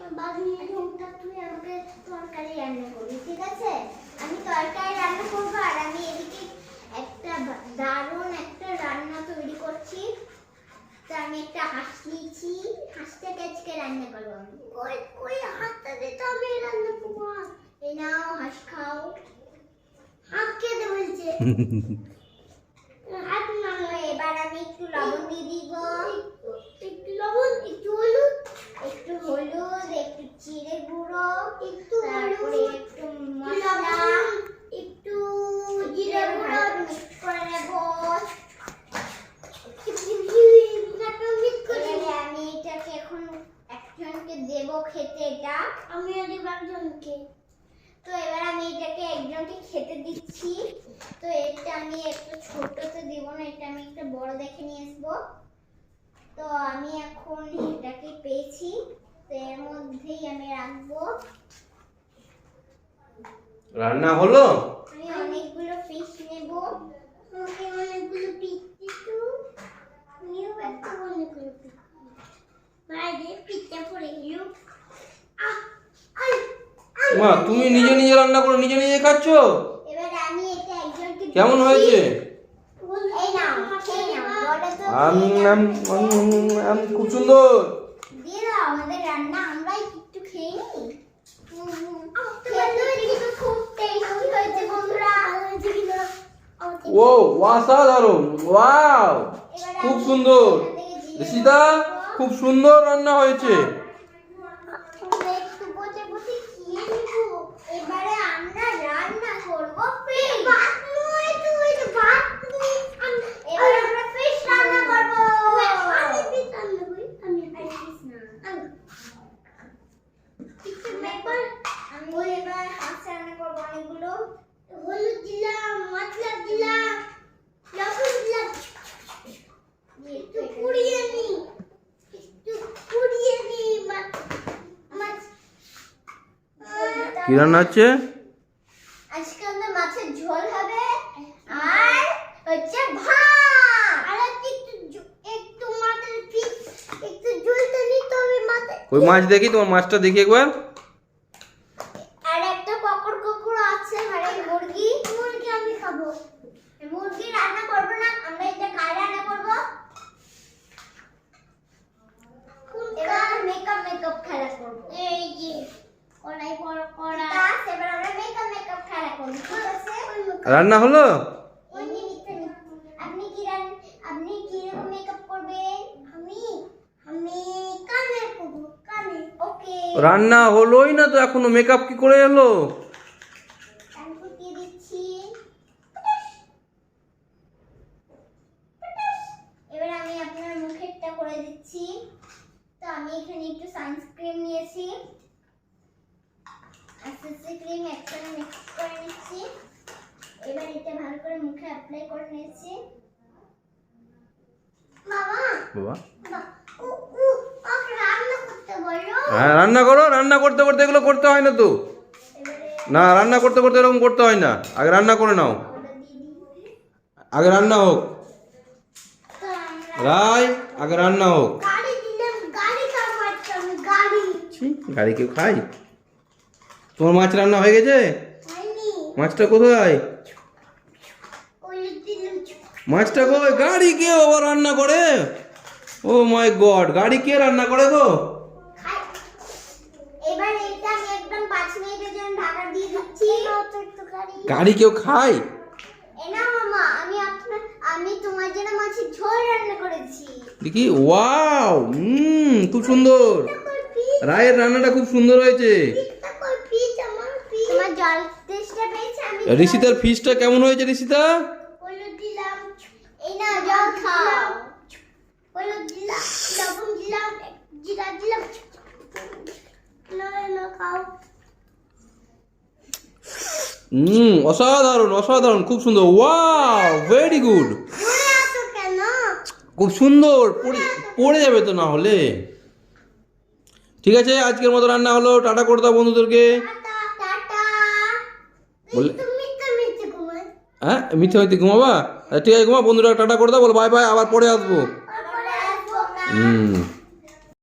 তুই আমাকে তরকারি রান্না করবি, ঠিক আছে? আমি তরকারি রান্না করবো আর আমি এদিকে একটা দারুণ একটা রান্না তৈরি করছি। তো আমি একটা হাঁস নিয়েছি, হাঁসটাকে আজকে রান্না করবো আমি। ওই হাঁসটা দিয়ে তো আমি রান্না করবো। এই নাও হাঁস খাও। হাঁস খেতে বলছে। হাঁস না, এবার আমি একটু লবণ দিয়ে দিব, একটু লবণ, একটু হলুদ, একটু জিরে গুঁড়ো, একটু একটু মশলা, একটু জিরে গুঁড়ো মিক্স করে নেব। আমি এটাকে এখন একজনকে দেব খেতে, এটা আমি দেব একজনকে। তো এবার আমি এটাকে একজনকে খেতে দিচ্ছি। তো এটা আমি একটু ছোটতে দিব না, এটা আমি একটা বড় দেখে নিয়ে আসবো। তো আমি এখন এটাকে পেয়েছি, তো এর মধ্যেই আমি রাখবো। রান্না হলো? আমি অনেকগুলো ফিশ নেব। আমাকে অনেকগুলো ফিশ দিছো। নিও একটা অনেকগুলো ফিশ। বাইরে ফিশটা পড়ে গেল। মা তুমি নিজে নিজে রান্না করে নিজে নিজে খাচ্ছ? এবার আমি এটা একজনকে কেমন হয়েছে? এই নাও, খেয়ে নাও। বড় তো আম খুব সুন্দর। দিয়ে দাও আমাদের রান্না, আমরাই একটু খেয়ে নিই। খুব টেস্টি হয়েছে বন্ধুরা। ও অসাধারণ, ওয়াও খুব সুন্দর। ঋষিতা খুব সুন্দর রান্না হয়েছে। একটু বসে বসে খেয়ে নিব। এবারে আমরা রান্না করব ফিশ। ভাত নয় তো, এটা ভাত তুমি। এবার আমরা ফিশ রান্না করব। আমি ফিশ রান্না করি, আমি ফিশ না। আমি এবার হাঁস রান্না করব অনেকগুলো। হলুদ দিলাম, মশলা দিলাম, লবণ দিলাম। একটু পুড়িয়ে নি, কি রান্না হচ্ছে? আজকে আমাদের মাছের ঝোল হবে আর হচ্ছে ভাত। আর একটু মাছের ফিশ, একটু ঝোল তো নিতে হবে মাছে। ওই মাছ দেখি, তোমার মাছটা দেখি একবার। আর একটা ককর আছে, আর এই মুরগি আমি খাবো। মুরগি রান্না করব না, আমরা এটা কাল রান্না করব। এবার মেকআপ খেলা করব। এই যে কড়াই বড় কড়া, এবার আমরা মেকআপ খেলা করব, ঠিক আছে? রান্না হলো? আপনি কি রকম মেকআপ করবেন? আমি কানে করব, কানে। ওকে। রান্না হলোই না তো এখনো, মেকআপ কি করে এলো? শ্যাম্পু দিয়ে দিচ্ছি। এবার আমি আপনার মুখেরটা করে দিচ্ছি। তো আমি এখানে একটু সানস্ক্রিন নিয়েছি, সিসি ক্রিম একসাথে মিক্স করে নিচ্ছি। এবার এটা ভালো করে মুখে অ্যাপ্লাই করে নিয়েছি। বাবা ওকে রান্না করতে বলো। হ্যাঁ রান্না করো, রান্না করতে করতে এগুলো করতে হয় না তো। না রান্না করতে করতে এরকম করতে হয় না, আগে রান্না করে নাও। আগে রান্না হোক রাই, আগে রান্না হোক। গাড়ি দিলাম, গাড়ি খাওয়াচ্ছি আমি, গাড়ি। গাড়ি কেউ খায়? তোমার মাছ রান্না হয়ে গেছে? হয়নি। মাছটা কোথায়? ওই দিলাম। মাছটা কই? গাড়ি কে আবার রান্না করে? ও মাই গড, গাড়ি কে রান্না করে গো? এবার এটা আমি একদম 5 মিনিটের জন্য ঢাকা দিয়ে দিচ্ছি। গাড়ি কেউ খায়? এনা মামা, আমি তোমার জন্য মাছের ঝোল রান্না করেছি। দেখি, ওয়াও, খুব সুন্দর। রায়ের রান্নাটা খুব সুন্দর হয়েছে। তোমার জল টেস্টটা পেয়েছে? আমি ঋষিতার ফিশটা কেমন হয়েছে ঋষিতা? হলুদ দিলাম, এই না জল খাও। হলুদ দিলাম, লবণ দিলাম, জিরা দিলাম, না খাও। অসাধারণ অসাধারণ, খুব সুন্দর, ওয়াও, ভেরি গুড। ঘুরে আসো কেন? খুব সুন্দর, পড়ে যাবে তো না হলে। ঠিক আছে, আজকের মতো রান্না হলো, টাটা করে দাও বন্ধুদেরকে। টাটা। বলে তুমি মিথ্যে ঘুমাই। হ্যাঁ, মিথ্যে হইতে ঘুমাবা? ঠিক আছে ঘুমা, বন্ধুরা টাটা করে দাও, বলো বাই বাই, আবার পরে আসবো। পরে আসবো না।